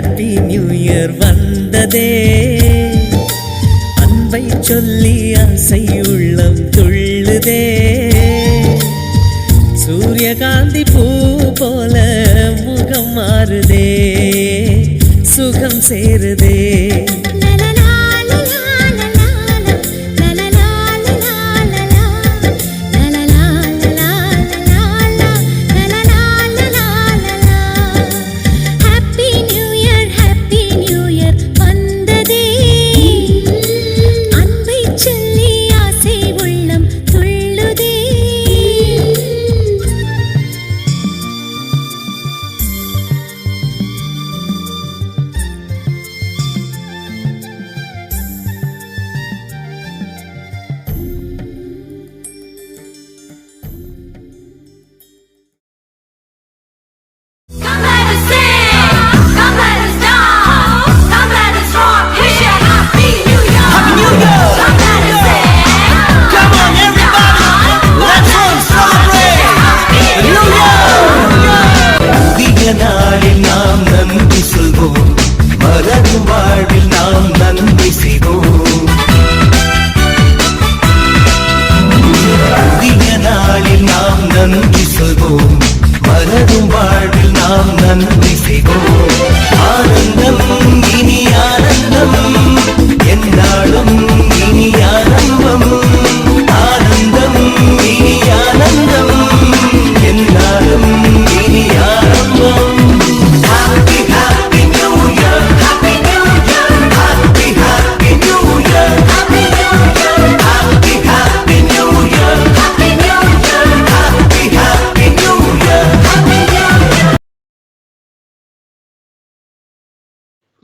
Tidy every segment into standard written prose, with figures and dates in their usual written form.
Happy new year வந்ததே. அன்பை சொல்லி ஆசை உள்ளம் துள்ளுதே. சூரியகாந்தி பூ போல முகம் மாறுதே, சுகம் சேருதே.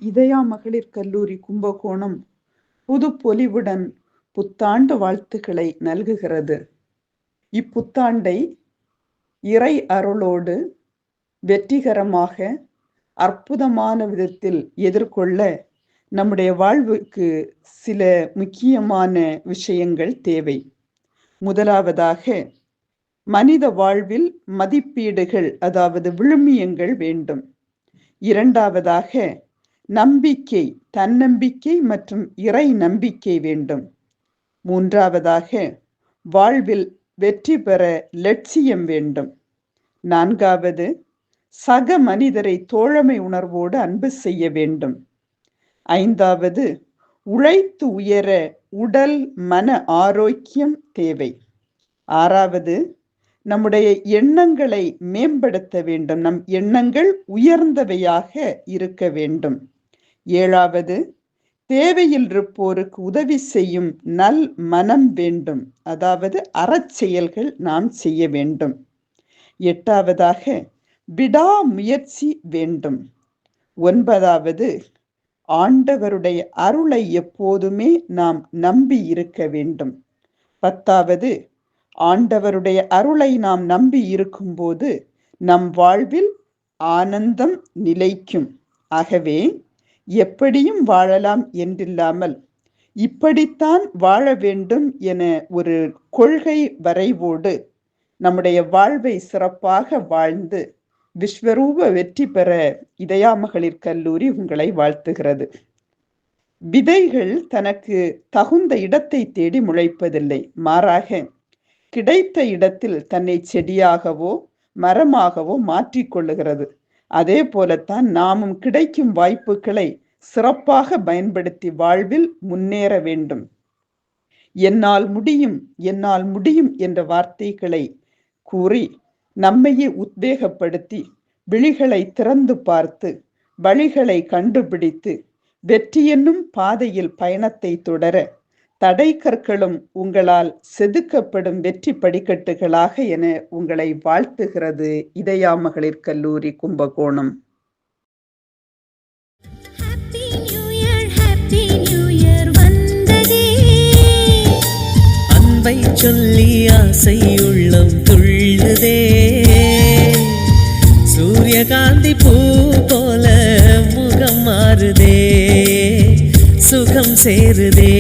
இதயா மகளிர் கல்லூரி கும்பகோணம் புது பொலிவுடன் புத்தாண்டு வாழ்த்துக்களை நல்குகிறது. இப்புத்தாண்டை இறை அருளோடு வெற்றிகரமாக அற்புதமான விதத்தில் எதிர்கொள்ள நம்முடைய வாழ்வுக்கு சில முக்கியமான விஷயங்கள் தேவை. முதலாவதாக மனித வாழ்வில் மதிப்பீடுகள், அதாவது விழுமியங்கள் வேண்டும். இரண்டாவதாக நம்பிக்கை, தன்னம்பிக்கை மற்றும் இறை நம்பிக்கை வேண்டும். மூன்றாவதாக வாழ்வில் வெற்றி பெற லட்சியம் வேண்டும். நான்காவது, சக மனிதரை தோழமை உணர்வோடு அன்பு செய்ய வேண்டும். ஐந்தாவது, உழைத்து உயர உடல் மன ஆரோக்கியம் தேவை. ஆறாவது, நம்முடைய எண்ணங்களை மேம்படுத்த வேண்டும். நம் எண்ணங்கள் உயர்ந்தவையாக இருக்க வேண்டும். ஏழாவது, தேவையில் இருப்போருக்கு உதவி செய்யும் நல் மனம் வேண்டும், அதாவது அறச்செயல்கள் நாம் செய்ய வேண்டும். எட்டாவதாக விடாமுயற்சி வேண்டும். ஒன்பதாவது, ஆண்டவருடைய அருளை எப்போதுமே நாம் நம்பி இருக்க வேண்டும். பத்தாவது, ஆண்டவருடைய அருளை நாம் நம்பி இருக்கும்போது நம் வாழ்வில் ஆனந்தம் நிலைக்கும். ஆகவே எப்படியும் வாழலாம் என்றில்லாமல் இப்படித்தான் வாழ வேண்டும் என ஒரு கொள்கை வரைவோடு நம்முடைய வாழ்வை சிறப்பாக வாழ்ந்து விஸ்வரூப வெற்றி பெற இதயா மகளிர் கல்லூரி உங்களை வாழ்த்துகிறது. விதைகள் தனக்கு தகுந்த இடத்தை தேடி முளைப்பதில்லை. மாறாக கிடைத்த இடத்தில் தன்னை செடியாகவோ மரமாகவோ மாற்றிக்கொள்ளுகிறது. அதே போலத்தான் நாமும் கிடைக்கும் வாய்ப்புகளை சிறப்பாக பயன்படுத்தி வாழ்வில் முன்னேற வேண்டும். என்னால் முடியும், என்னால் முடியும் என்ற வார்த்தைகளை கூறி நம்மையே உத்வேகப்படுத்தி விழிகளை திறந்து பார்த்து வழிகளை கண்டுபிடித்து வெற்றி என்னும் பாதையில் பயணத்தை தொடர தடை கற்களும் உங்களால் செதுக்கப்படும் வெற்றி படிக்கட்டுகளாக என உங்களை வாழ்த்துகிறது இதயா மகளிர் கல்லூரி கும்பகோணம். அன்பை சொல்லி ஆசை உள்ளம் துள்ளுதே. சூரியகாந்தி பூ போல முகம் மாறுதே, சுகம் சேருதே.